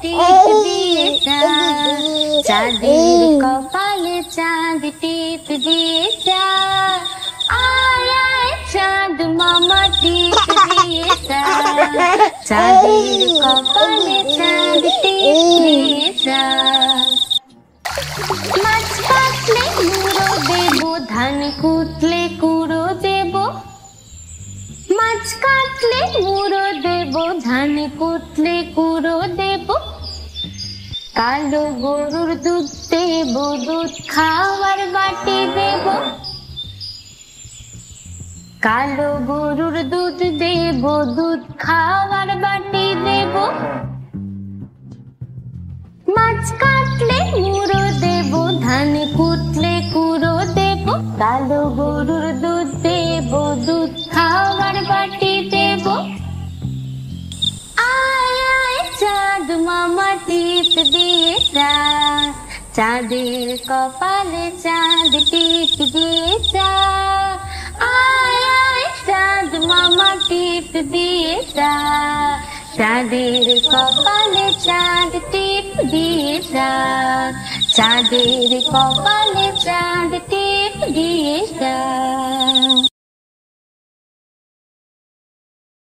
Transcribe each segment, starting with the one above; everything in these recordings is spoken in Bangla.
টিপ দিয়ে যা, চাঁদের কপালে চাঁদ টিপ দিয়ে যা, আয় আয় চাঁদ মামা টিপ দিয়ে যা, চাঁদের কপালে চাঁদ টিপ দিয়ে যা। মাছ কাটলে মুড়ো দেব, ধান কুটলে কুড়ো দেব, মাছ কাটলে মুড়ো দেব, ধান কুটলে কুড়ো দেব, কালো গরুর দুধ দেব, দুধ খাওয়ার বাটি দেব, কালো গরুর দুধ দেব, দুধ খাওয়ার বাটি দেব, মাছ কাটলে মুড়ো দেব, ধান কুটলে কুড়ো দেব, কালো গরুর দুধ দেব, দুধ খাওয়ার বাটি দেব, আয় আয় চাঁদ মামা টিপ দিয়ে যা, চাঁদের কপালে চাঁদ টিপ দিয়ে যা, আয় আয় চাঁদ মামা টিপ দিয়ে যা, চাঁদের কপালে চাঁদ টিপ দিয়ে যা, চাঁদের কপালে চাঁদ টিপ দিয়ে যা।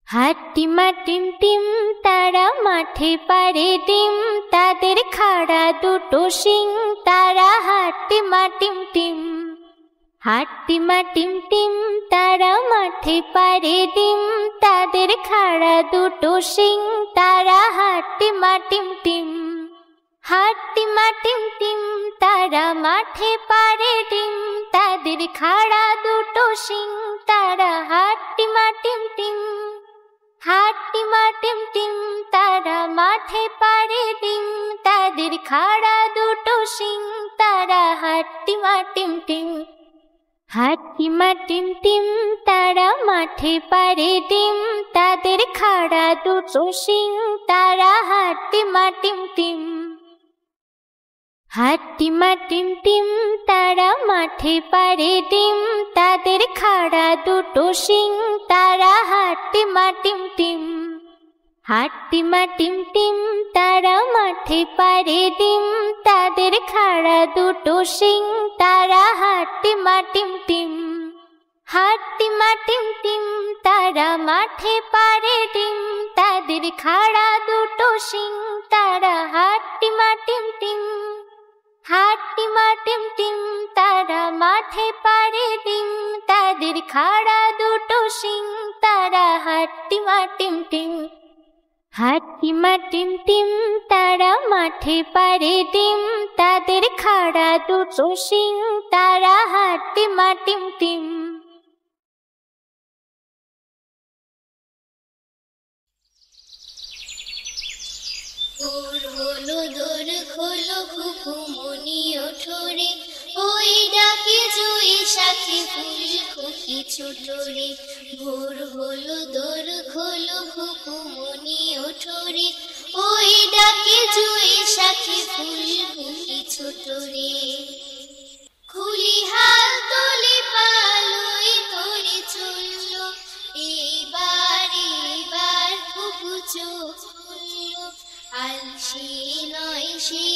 হাটিমা টিম টিম তারা মাঠে পারে ডিম, তাদের খাড়া দুটো শিং, তারা হাটিমা টিম টিম, হাটিমা টিম টিম তারা মাঠে পারে ডিম, তাদের খাড়া দুটো শিং, তারা হাটিমা টিম টিম, হাটিমা টিম টিম তারা মাঠে পারে ডিম, তাদের খাড়া দুটো শিং, তারা হাটিমা টিম টিম, হাটিমা টিম টিম তারা মাঠে পারে ডিম, তাদের খাড়া দুটো শিং, তারা হাটিমা টিম টিম, হাটিমা টিম টিম তারা মাঠে পারে ডিম, তাদের খাড়া দুটো শিং, তারা হাটিমা টিম টিম, হাটিমা টিম টিম তারা মাঠে পারে ডিম, তাদের খাড়া দুটো শিং, তারা হাটিমা টিম টিম, হাটিমা টিম টিম তারা মাঠে পারে ডিম, তাদের খাড়া দুটো শিং, তারা হাটিমা টিম টিম, হাটিমা টিম টিম তারা মাঠে পারে ডিম, তাদের খাড়া দুটো শিং, তারা হাটিমা টিম টিম, হাটিমা টিম টিম তারা মাঠে পারে ডিম, তাদের খাড়া দুটো শিং, তারা হাটিমা টিম টিম, হাটিমা টিম টিম তারা মাঠে পারে ডিম, তাদের খাড়া দুটো শিং, তারা হাটিমা টিম টিম। ভোর হলো দোর খোলো খুকুমনি ওঠোরে, ওই ডাকে জুই সাথী ফুল খুকি ছোটরে, ভোর হলো দোর খোলো খুকুমনি ওঠোরে, ওই ডাকে জুই সাথী ফুল খুকি ছোটরে, খুলি হাল তুলি পালই তোরে চললো, এইবার এইবার খুকু চোখ খুললো, আলসে নয় সে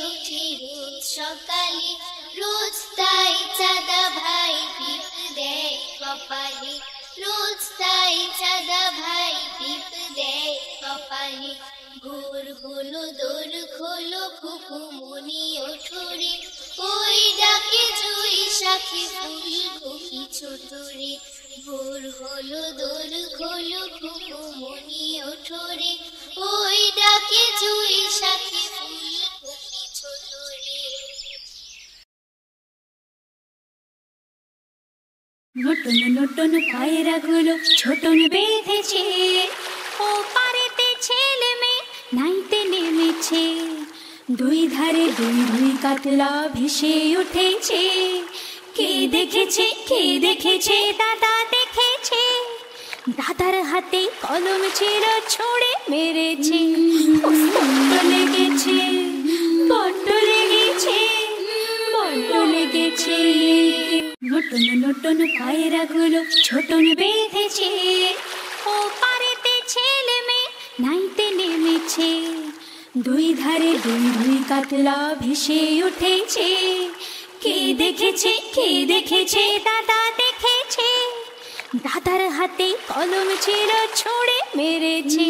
উঠে রোজ সকালে, রোজ তাই চাঁদা ভাই টিপ দেয় কপালে, রোজ তাই চাঁদা ভাই টিপ দেয় কপালে, ভোর হলো দোর খোলো খুকুমনি ওঠোরে, ওই ডাকে জুই সাথী ফুল খুকি ছোটরে, ভোর হলো দোর খোলো খুকুমনি ওঠোরে, ওই ডাকে জুই সাথী ফুল খুকি ছোটরে। নতুন নতুন পায়রাগুলো ছোটন বেঁধেছে, ও পারেতে ছেলে মেয়ে নাইতে নেমেছে, দুই ধারে দুই দুই কাতলা ভেসে উঠেছে, কে দেখেছে দাদা দেখেছে, দাদার হাতে কলম ছিল ছুঁড়ে মেরেছে, বড্ড লেগেছে বড্ড লেগেছে বড্ড লেগেছে। নতুন নতুন পায়রাগুলো ছোটন বেঁধেছে, ও পারেতে ছেলে মেয়ে নাইতে নেমেছে, দুই ধারে দুই দুই কাতলা ভেসে উঠেছে। কে দেখেছে, কে দেখেছে? দাদা দেখেছে। দাদার হাতে কলম ছিল, ছুঁড়ে মেরেছে।